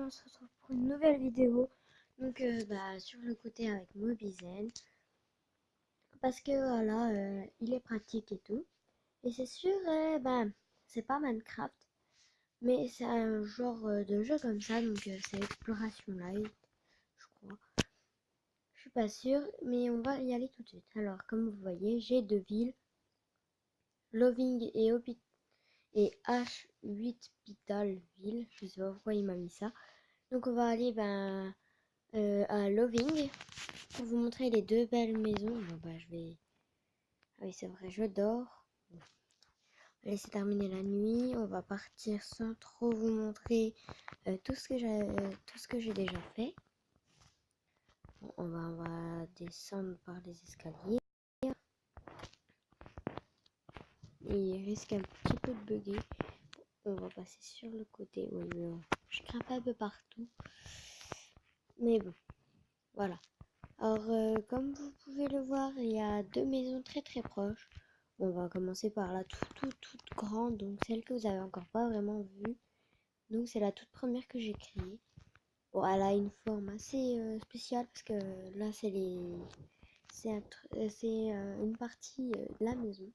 on se retrouve pour une nouvelle vidéo. Donc sur le côté avec Mobizen. Parce que voilà, il est pratique et tout. Et c'est sûr, c'est pas Minecraft. Mais c'est un genre de jeu comme ça. Donc c'est Exploration Light, je crois. Je suis pas sûre, mais on va y aller tout de suite. Alors comme vous voyez, j'ai deux villes. Loving et H8 Pitalville. Je sais pas pourquoi il m'a mis ça. Donc on va aller à Loving pour vous montrer les deux belles maisons. Bon, je vais... Ah oui, c'est vrai, je dors. Bon. On va laisser terminer la nuit. On va partir sans trop vous montrer tout ce que j'ai déjà fait. Bon, on va descendre par les escaliers. Et il risque un petit peu de bugger. On va passer sur le côté. Oui, je grimpe un peu partout. Mais bon, voilà. Alors, comme vous pouvez le voir, il y a deux maisons très très proches. On va commencer par la toute grande, donc celle que vous avez encore pas vraiment vue. Donc c'est la toute première que j'ai créée. Bon, elle a une forme assez spéciale parce que là c'est une partie de la maison.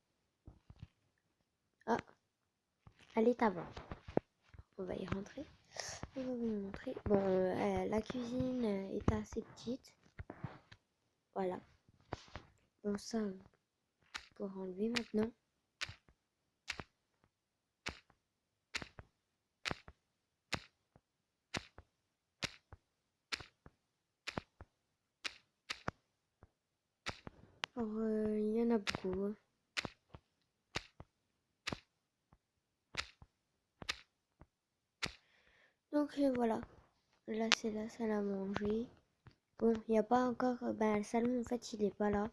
Ah, elle est avant. On va y rentrer. On va vous montrer. Bon, la cuisine est assez petite. Voilà. Bon, ça, pour enlever maintenant. Alors, il y en a beaucoup. Hein. Donc voilà. Là, c'est la salle à manger. Bon, il n'y a pas encore... le salon, en fait, il est pas là.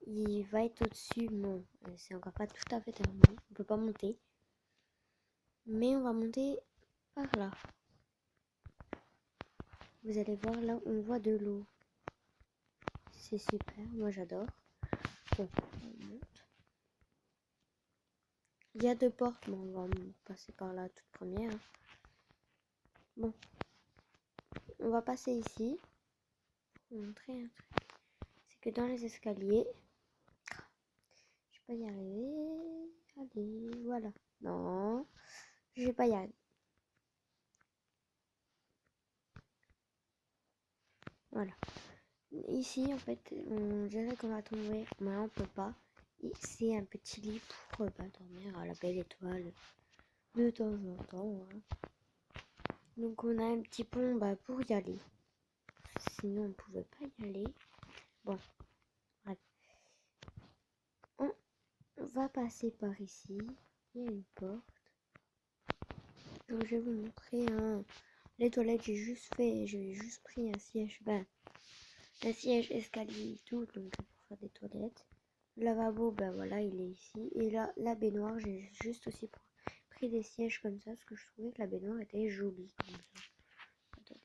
Il va être au-dessus. Non, c'est encore pas tout à fait terminé. On peut pas monter. Mais on va monter par là. Vous allez voir, là, on voit de l'eau. C'est super. Moi, j'adore. Bon, on monte. Il y a deux portes. Bon, on va passer par la toute première. Bon. On va passer ici. Pour vous montrer un truc. C'est que dans les escaliers... Je vais pas y arriver. Allez, voilà. Non, je vais pas y arriver. Voilà. Ici, en fait, on dirait qu'on va tomber, mais on peut pas. C'est un petit lit pour dormir à la belle étoile de temps en temps. Hein. Donc on a un petit pont pour y aller. Sinon, on pouvait pas y aller. Bon, bref. On va passer par ici. Il y a une porte. Donc je vais vous montrer les toilettes. J'ai juste pris un siège, un siège escalier et tout, donc pour faire des toilettes. Le lavabo, voilà, il est ici. Et là, la baignoire, j'ai juste aussi pris des sièges comme ça, parce que je trouvais que la baignoire était jolie comme ça. Attendez.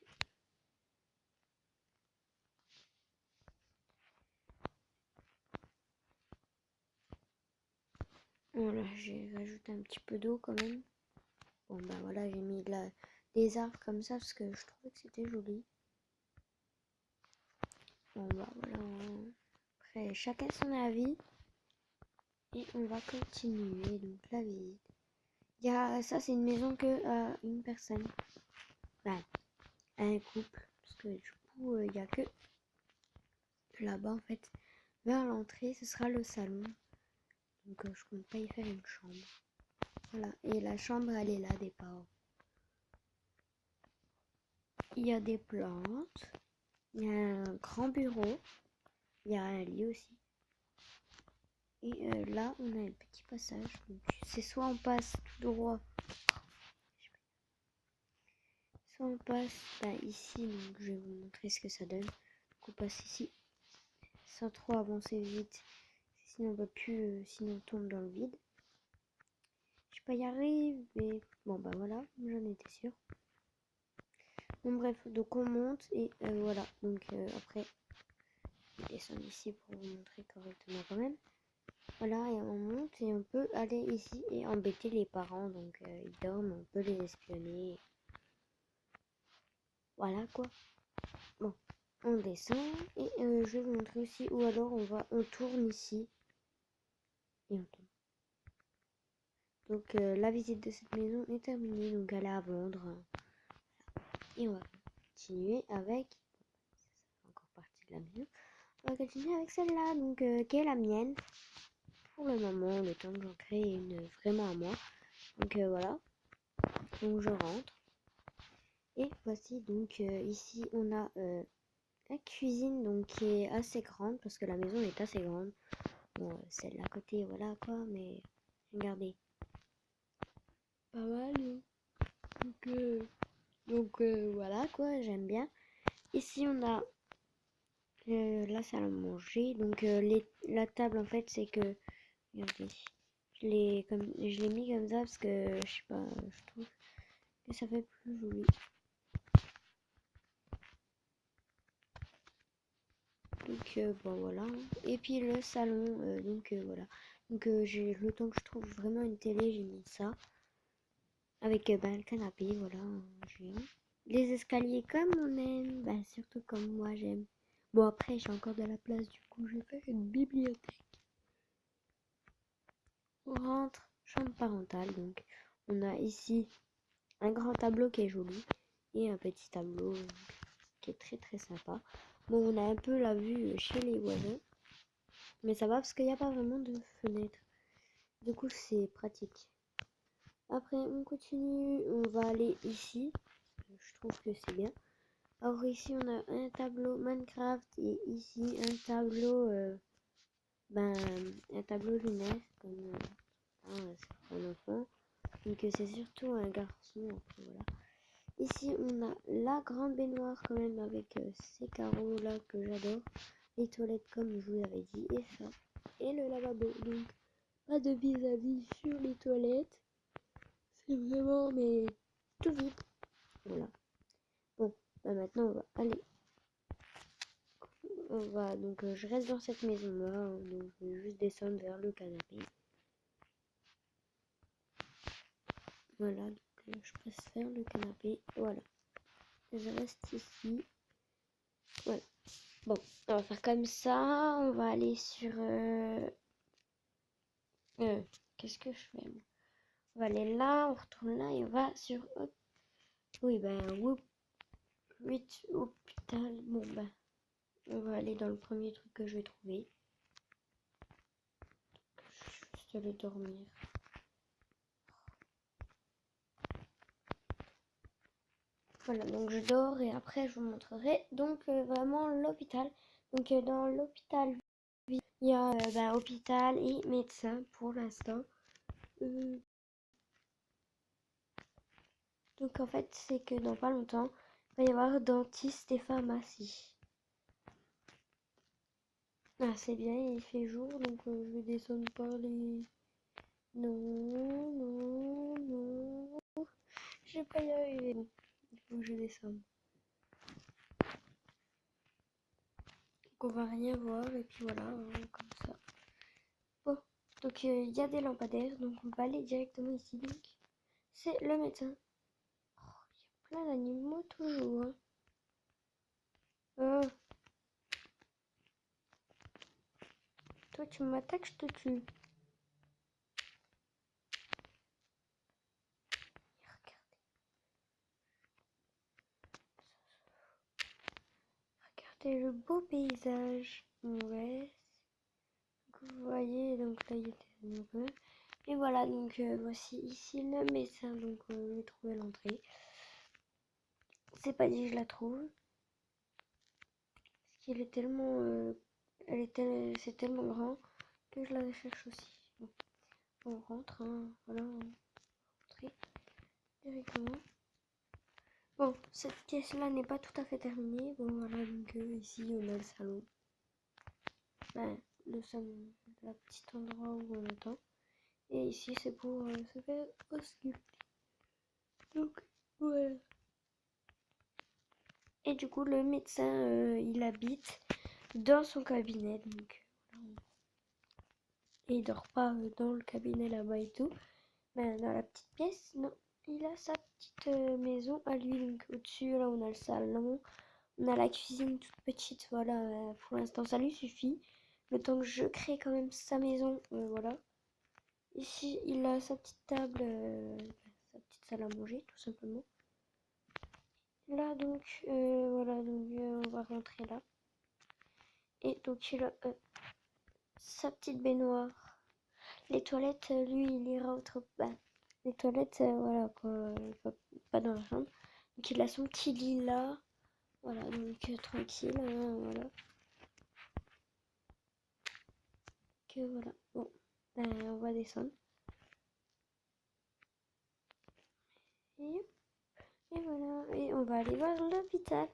Voilà, j'ai rajouté un petit peu d'eau quand même. Bon, voilà, j'ai mis des arbres comme ça, parce que je trouvais que c'était joli. Bon, voilà. Après, chacun son avis. Et on va continuer donc la visite. Ça, c'est une maison que une personne. Un couple. Parce que du coup, il n'y a que là-bas en fait. Vers l'entrée, ce sera le salon. Donc je compte pas y faire une chambre. Voilà. Et la chambre, elle est là des parents. Il y a des plantes. Il y a un grand bureau. Il y a un lit aussi. Et là, on a un petit passage. C'est soit on passe tout droit. Soit on passe ici. Donc je vais vous montrer ce que ça donne. Donc on passe ici. Sans trop avancer vite. Sinon on va plus. Sinon on tombe dans le vide. Je vais pas y arriver. Bon voilà, j'en étais sûre. Bon bref, donc on monte et voilà. Donc après, je vais descendre ici pour vous montrer correctement quand même. Voilà, et on monte et on peut aller ici et embêter les parents. Donc ils dorment, on peut les espionner. voilà quoi. Bon, on descend et je vais vous montrer aussi où alors on tourne ici et on tourne. Donc la visite de cette maison est terminée, donc elle est à vendre. Et on va continuer avec, ça fait encore partie de la maison. On va continuer avec celle-là, donc qui est la mienne. Pour le moment, le temps que j'en crée une vraiment à moi. Donc voilà. Donc je rentre. Et voici donc ici on a la cuisine donc qui est assez grande parce que la maison est assez grande. Bon, celle à côté, voilà quoi, mais regardez. Pas mal. Donc voilà quoi, j'aime bien. Ici on a la salle à manger. Donc la table en fait c'est que regardez, je l'ai mis comme ça parce que je sais pas, je trouve que ça fait plus joli. Donc bon voilà. Et puis le salon, donc voilà. Donc j'ai le temps que je trouve vraiment une télé, j'ai mis ça. Avec ben, le canapé, voilà, géant. Les escaliers comme on aime, ben, surtout comme moi j'aime. Bon après j'ai encore de la place, du coup je vais faire une bibliothèque. On rentre, chambre parentale, donc on a ici un grand tableau qui est joli et un petit tableau qui est très très sympa. Bon on a un peu la vue chez les voisins, mais ça va parce qu'il n'y a pas vraiment de fenêtre. Du coup c'est pratique. Après on continue, on va aller ici, je trouve que c'est bien. Alors ici on a un tableau Minecraft et ici un tableau lunaire comme c'est pour un enfant. Donc c'est surtout un garçon. Après, voilà. Ici on a la grande baignoire quand même avec ces carreaux là que j'adore. Les toilettes comme je vous l'avais dit et ça. Et le lavabo. Donc pas de vis-à-vis sur les toilettes. C'est vraiment mais tout vide. Voilà. Bon, bah maintenant on va aller. On va donc je reste dans cette maison là. Donc je vais juste descendre vers le canapé. Voilà, donc je passe vers le canapé. Voilà. Je reste ici. Voilà. Bon, on va faire comme ça. On va aller sur qu'est-ce que je fais? On va aller là, on retourne là et on va sur oui ben whoop 8 hôpital. Bon ben on va aller dans le premier truc que je vais trouver. Juste aller dormir. Voilà, donc je dors et après je vous montrerai donc vraiment l'hôpital. Donc dans l'hôpital, il y a hôpital et médecin pour l'instant. Donc en fait, c'est que dans pas longtemps, il va y avoir dentiste et pharmacie. Ah, c'est bien, il fait jour, donc je vais descendre par les... Non, non, non. Je vais pas y arriver. Bon, il faut que je descende. Donc on va rien voir et puis voilà, comme ça. Bon, donc il y a des lampadaires, donc on va aller directement ici. Donc c'est le médecin. Oh, il y a plein d'animaux toujours. Hein. Toi tu m'attaques, je te tue. Regardez le beau paysage. Ouais. Vous voyez, donc là il était amoureux. Et voilà, donc voici ici le médecin. Donc je vais trouver l'entrée. C'est pas dit que je la trouve. Parce qu'il est tellement... c'est tellement grand que je la cherche aussi. Bon, on rentre, hein, voilà, on rentre directement. Bon, cette pièce-là n'est pas tout à fait terminée. Bon, voilà, donc ici on a le salon. Ben, le salon, la petite endroit où on attend. Et ici c'est pour se faire ausculter. Donc, voilà. Et du coup, le médecin, il habite dans son cabinet. Donc, et il dort pas dans le cabinet là-bas et tout. Mais dans la petite pièce, non. il a sa petite maison à lui. Donc au-dessus, là, on a le salon. On a la cuisine toute petite. Voilà, pour l'instant, ça lui suffit. Le temps que je crée quand même sa maison. Voilà. Ici, il a sa petite table, sa petite salle à manger, tout simplement. Là, donc, voilà, donc on va rentrer là. Et donc, il a sa petite baignoire. Les toilettes, lui, il ira autre part. Les toilettes, voilà, quoi, pas dans la chambre. Donc, il a son petit lit là. Voilà, donc tranquille, hein, voilà. Que voilà. Bon, ben, on va descendre. Et, et voilà, et on va aller voir l'hôpital.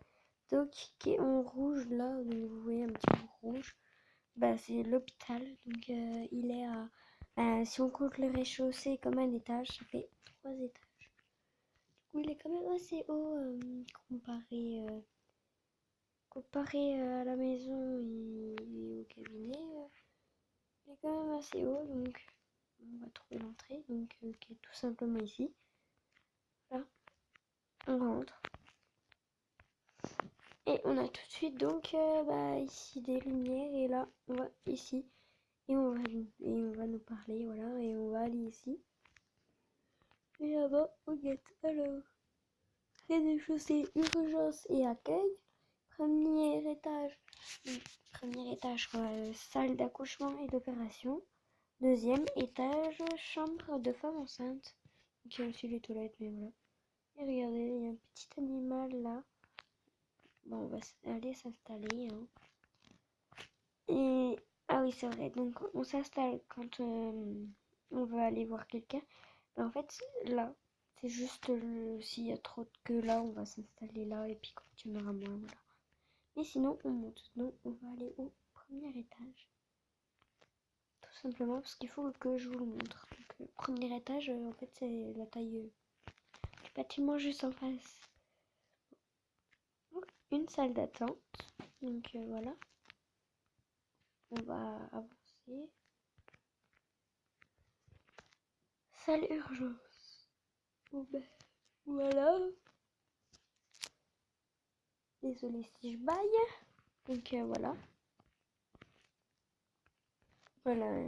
Donc, qui est en rouge là, donc vous voyez un petit peu rouge. Bah, c'est l'hôpital, donc il est à. Si on compte le rez-de-chaussée comme un étage, ça fait 3 étages. Du coup, il est quand même assez haut comparé à la maison et au cabinet. Il est quand même assez haut, donc on va trouver l'entrée, donc qui est tout simplement ici. Là, on rentre. Et on a tout de suite donc ici des lumières et là on va ici et on va nous parler, voilà, et on va aller ici. Et là-bas on guette. Alors, rez-de-chaussée, urgence et accueil. Premier étage, premier étage salle d'accouchement et d'opération. Deuxième étage, chambre de femme enceinte. Donc il y a aussi les toilettes, mais voilà. Et regardez, il y a un petit animal là. Bon, on va aller s'installer. Hein. Et ah oui, c'est vrai. Donc on s'installe quand on veut aller voir quelqu'un. Mais en fait, là, c'est juste s'il y a trop de queue là, on va s'installer là et puis quand il y en aura moins, voilà. Mais sinon, on monte. Donc on va aller au premier étage. Tout simplement parce qu'il faut que je vous le montre. Donc, premier étage, en fait, c'est la taille du bâtiment juste en face. Donc, une salle d'attente. Donc voilà. On va avancer. Salle urgence. Bon, ben, voilà. Désolée si je baille. Donc voilà. Voilà,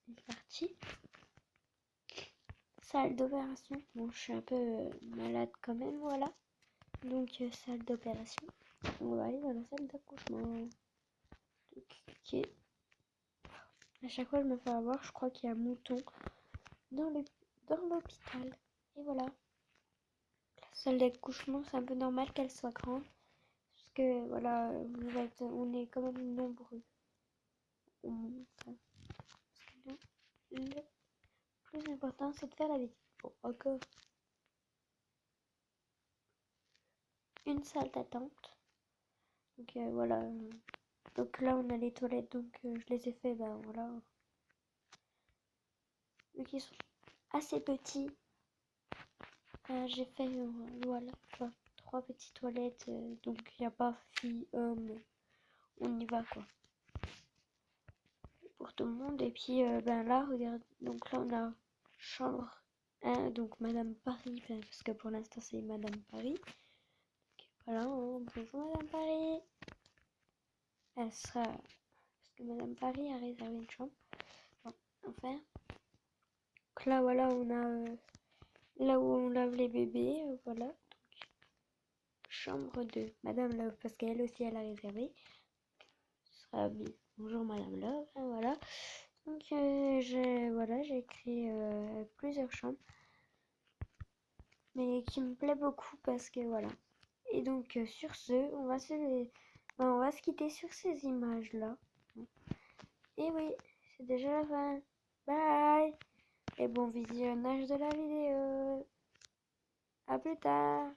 il est parti. Salle d'opération. Bon, je suis un peu malade quand même, voilà. Donc salle d'opération. On va aller dans la salle d'accouchement. Ok. À chaque fois, je me fais avoir. Je crois qu'il y a un mouton dans l'hôpital. Et voilà. La salle d'accouchement, c'est un peu normal qu'elle soit grande. Parce que voilà, on est quand même nombreux. Le plus important, c'est de faire la visite. Bon, encore une salle d'attente. Donc voilà. Donc là, on a les toilettes. Donc je les ai fait, ben voilà. Donc ils sont assez petits. J'ai fait, voilà, quoi, 3 petites toilettes. Donc il n'y a pas fille, homme. On y va, quoi. Pour tout le monde. Et puis, ben là, regarde. Donc là, on a chambre 1. Donc Madame Paris. Parce que pour l'instant, c'est Madame Paris. Donc, voilà, hein, bonjour Madame Paris. Elle sera. Parce que Madame Paris a réservé une chambre. Bon, enfin. Donc là, voilà, on a là où on lave les bébés. Voilà. Donc, chambre 2. Madame Love, parce qu'elle aussi, elle a réservé. Ce sera bien. Bonjour Madame Love. Hein, voilà. Donc, j'ai créé plusieurs chambres. Mais qui me plaît beaucoup parce que voilà. Et donc, sur ce, on va se quitter sur ces images-là. Et oui, c'est déjà la fin. Bye! Et bon visionnage de la vidéo. À plus tard.